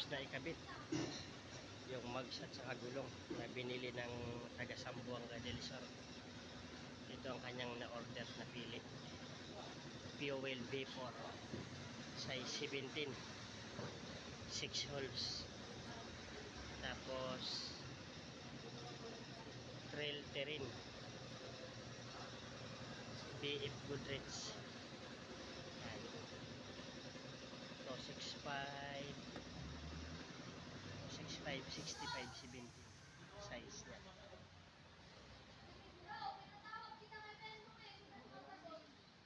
tapos na ikabit yung mags at saka gulong na binili ng taga Sambuanga del Sur. Ito ang kanyang na-order na pili. Fuel V4 size 17, 6 holes. Tapos trail terrain BF Goodrich. 265 65 70 size niya.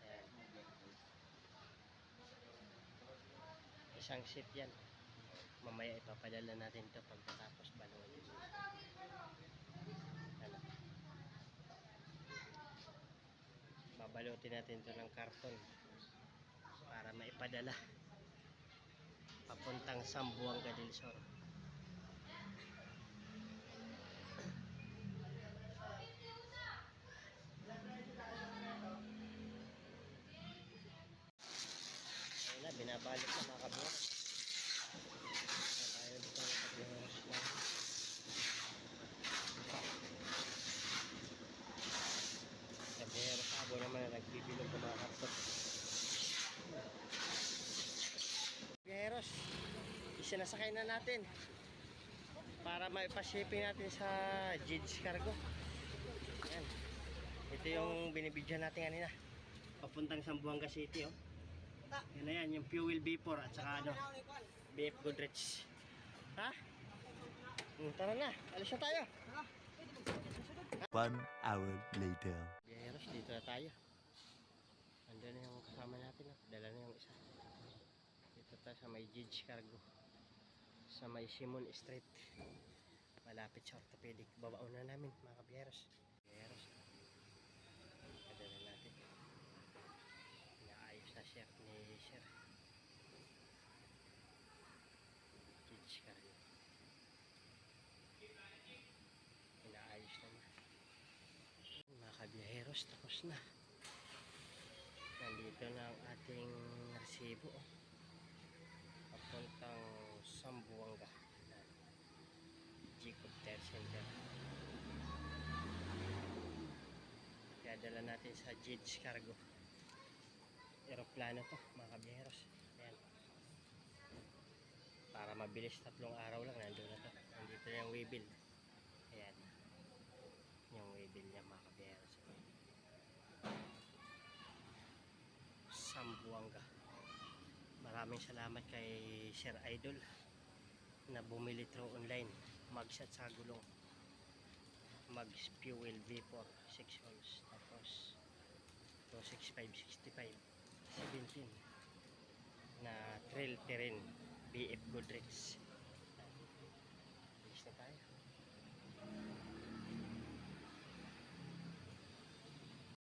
Ayan. Isang seat yan. Mamaya ipapadala natin ito pagkatapos balutin. Ano? Babalutin natin ito ng karton para maipadala papuntang Sambuanga del Sur. Ayun na, binabalik na mga kabuhos. Tayo dito ng kabuhos na. Kabuhos sabo naman na nagbibilog ng mga karton. Kabuhos, isinasakay na natin para maipashipping natin sa Jids Cargo. Ayan. Ito yung binibidyan natin kanina papuntang Sambuanga City, oh. Yan na yan, yung Fuel V4 at saka ano, BF Goodrich. Ha? Tara na, alis na tayo. 1 hour later. Biyeros, dito na tayo. Andun na yung kasama natin, oh. Dala na yung isa. Dito tayo sa may Jids Cargo, sa may Simon Street, malapit sa orthopedic. Babaon na namin mga kabiyeros. Biyeros, kadala natin. Inaayos na share ni Sir Jids Cargo. Inaayos na na mga kabiyeros. Tapos na, nandito na ang ating resibo, oh. Papuntang Sambuanga na Jacob Tire Center. Kaya dala natin sa Jids Cargo. Aeroplano to mga kabiyeros. Ayan, para mabilis, 3 araw lang nandun na to. Nandito na yung waybill. Ayan, yung waybill niya mga kabiyeros. Sambuanga. Maraming salamat kay Sir Idol na bumili through online. Mags at sa gulong. Mags Fuel V4 6 holes. Tapos 265 65 17 na trail terrain BF Goodrich.